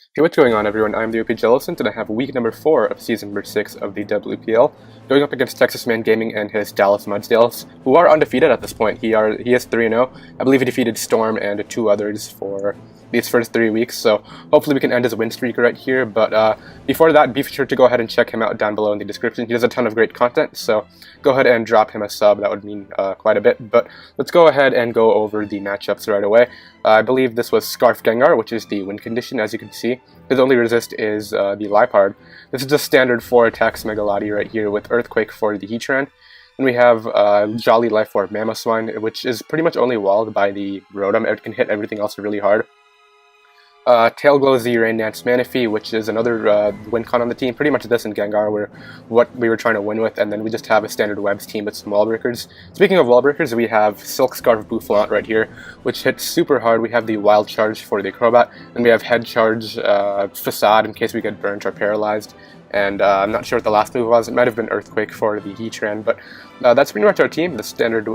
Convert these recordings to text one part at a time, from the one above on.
Hey, what's going on, everyone? I'm the OPJellicent, and I have week number 4 of season number 6 of the WPL, going up against TexasManGaming and his Dallas Mudsdales, who are undefeated at this point. He is 3-0. I believe he defeated Storm and 2 others for these first 3 weeks, so hopefully we can end his win streak right here. But before that, be sure to go ahead and check him out down below in the description. He does a ton of great content, so go ahead and drop him a sub. That would mean quite a bit. But let's go ahead and go over the matchups right away. I believe this was Scarf Gengar, which is the win condition, as you can see. His only resist is the Liepard. This is just standard 4 attacks Mega Lati right here with Earthquake for the Heatran. And we have Jolly Life for Mamoswine, which is pretty much only walled by the Rotom. It can hit everything else really hard. Tail Glow Z Rain Dance Manaphy, which is another win con on the team. Pretty much this and Gengar were what we were trying to win with, and then we just have a standard Webs team with some wall breakers. Speaking of wall breakers, we have Silk Scarf Bouffalant right here, which hits super hard. We have the Wild Charge for the Crobat, and we have Head Charge Facade in case we get burnt or paralyzed. And I'm not sure what the last move was. It might have been Earthquake for the Heatran, but that's pretty much our team. The standard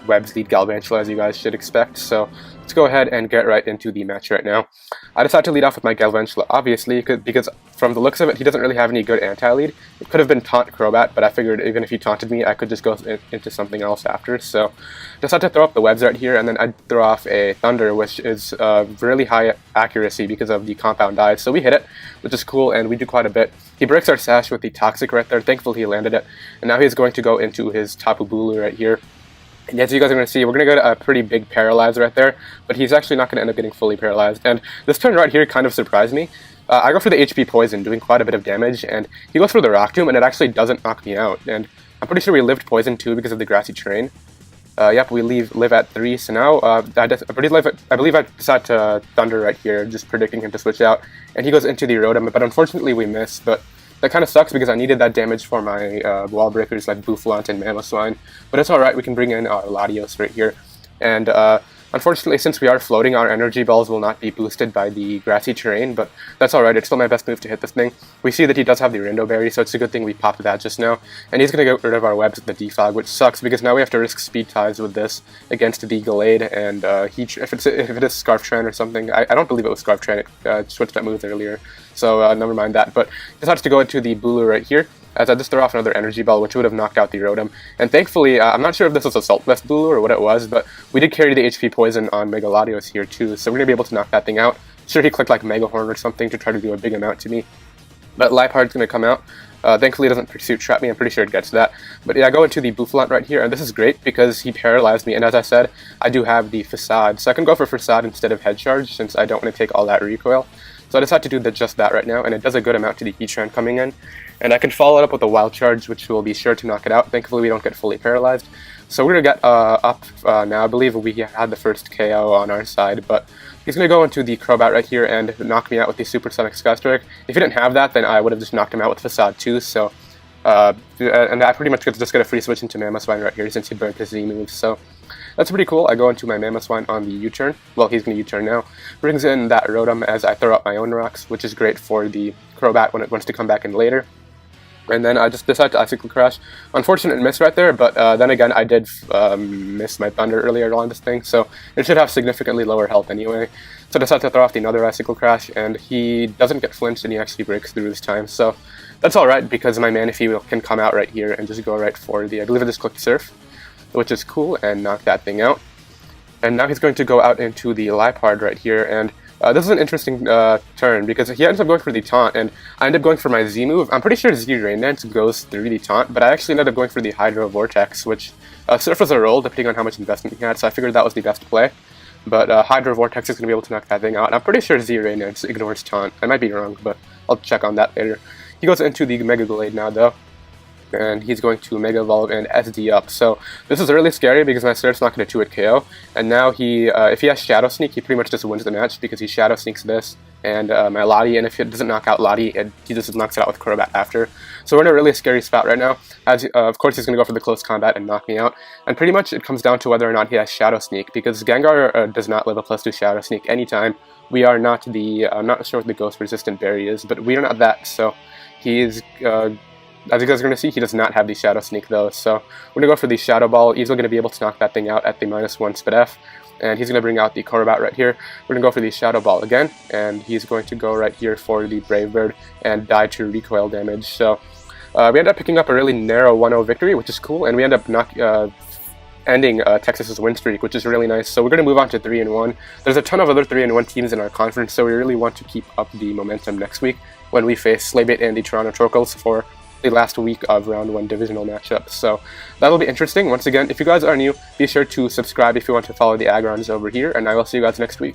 Webs lead Galvantula, as you guys should expect. So let's go ahead and get right into the match right now. I decided to lead off with my Galvantula, obviously, because from the looks of it, he doesn't really have any good anti-lead. It could have been Taunt Crobat, but I figured even if he taunted me, I could just go into something else after. So I decided to throw up the Webs right here, and then I'd throw off a Thunder, which is really high accuracy because of the compound dive. So we hit it, which is cool, and we do quite a bit. He breaks our Sash with the Toxic right there. Thankfully, he landed it. And now he's going to go into his Tapu Bulu right here. And as you guys are going to see, we're going to get a pretty big Paralyze right there. But he's actually not going to end up getting fully paralyzed. And this turn right here kind of surprised me. I go for the HP Poison, doing quite a bit of damage. And he goes for the Rock Tomb, and it actually doesn't knock me out. And I'm pretty sure we lived Poison too because of the Grassy Terrain. Yep, we live at 3, so now I believe I decided to Thunder right here, just predicting him to switch out, and he goes into the Rotom, but unfortunately we miss, but that kind of sucks because I needed that damage for my wall breakers like Bouffalant and Mamoswine, but it's alright, we can bring in our Latios right here, and unfortunately, since we are floating, our energy balls will not be boosted by the grassy terrain, but that's alright, it's still my best move to hit this thing. We see that he does have the Rindo Berry, so it's a good thing we popped that just now. And he's going to get rid of our Webs with the Defog, which sucks, because now we have to risk Speed Ties with this against the Gallade, and if it is Scarf Tran or something, I don't believe it was Scarf Tran, it switched that move earlier, so never mind that. But decided to go into the Bulu right here, as I just throw off another Energy Ball, which would have knocked out the Rotom. And thankfully, I'm not sure if this was Assault Vest Bulu or what it was, but we did carry the HP Poison on Mega Latios here too, so we're going to be able to knock that thing out. Sure, he clicked like Mega Horn or something to try to do a big amount to me. But Liepard's going to come out. Thankfully, it doesn't Pursuit Trap me. I'm pretty sure it gets that. But yeah, I go into the Bouffalant right here, and this is great because he paralyzed me. And as I said, I do have the Facade, so I can go for Facade instead of Head Charge since I don't want to take all that recoil. So I decided to do just that right now, and it does a good amount to the Heatran coming in. And I can follow it up with a Wild Charge, which will be sure to knock it out. Thankfully, we don't get fully paralyzed. So we're going to get up now. I believe we had the first KO on our side, but he's going to go into the Crobat right here and knock me out with the Supersonic Sky Strike. If he didn't have that, then I would have just knocked him out with Facade too. So, and I pretty much just get a free switch into Mamoswine right here since he burnt his Z moves. So that's pretty cool. I go into my Mamoswine on the U-turn. Well, he's going to U-turn now. Brings in that Rotom as I throw out my own rocks, which is great for the Crobat when it wants to come back in later. And then I just decided to Icicle Crash. Unfortunate miss right there, but then again, I did miss my Thunder earlier on this thing, so it should have significantly lower health anyway. So I decided to throw off another Icicle Crash, and he doesn't get flinched, and he actually breaks through this time. So that's alright, because my Manaphy can come out right here and just go right for the, I believe I just clicked Surf, which is cool, and knock that thing out. And now he's going to go out into the Liepard right here, and this is an interesting turn, because he ends up going for the Taunt, and I end up going for my Z move. I'm pretty sure Z Rain Dance goes through the Taunt, but I actually ended up going for the Hydro Vortex, which Surf was a roll, depending on how much investment he had, so I figured that was the best play. But Hydro Vortex is going to be able to knock that thing out, and I'm pretty sure Z Rain Dance ignores Taunt. I might be wrong, but I'll check on that later. He goes into the Mega Gallade now, though, and he's going to Mega Evolve and SD up. So this is really scary because my Surf's not going to 2-hit KO, and now he, if he has Shadow Sneak, he pretty much just wins the match because he Shadow Sneaks this and my Lati, and if it doesn't knock out Lati, he just knocks it out with Crobat after. So we're in a really scary spot right now. As of course he's going to go for the close combat and knock me out, and pretty much it comes down to whether or not he has Shadow Sneak, because Gengar does not live a +2 Shadow Sneak anytime. We are not the, I'm not sure what the Ghost Resistant Berry is, but we are not that, so he is as you guys are going to see, he does not have the Shadow Sneak though, so we're going to go for the Shadow Ball. Easily going to be able to knock that thing out at the -1 SpDef. and he's going to bring out the Crobat right here. We're going to go for the Shadow Ball again, and he's going to go right here for the Brave Bird and die to recoil damage. So we end up picking up a really narrow 1-0 victory, which is cool, and we end up ending Texas's win streak, which is really nice. So we're going to move on to 3-1. There's a ton of other 3-1 teams in our conference, so we really want to keep up the momentum next week when we face Slaybait and the Toronto Trocals for the last week of round 1 divisional matchups. So that'll be interesting. Once again, if you guys are new, be sure to subscribe if you want to follow the Aggrons over here, and I will see you guys next week.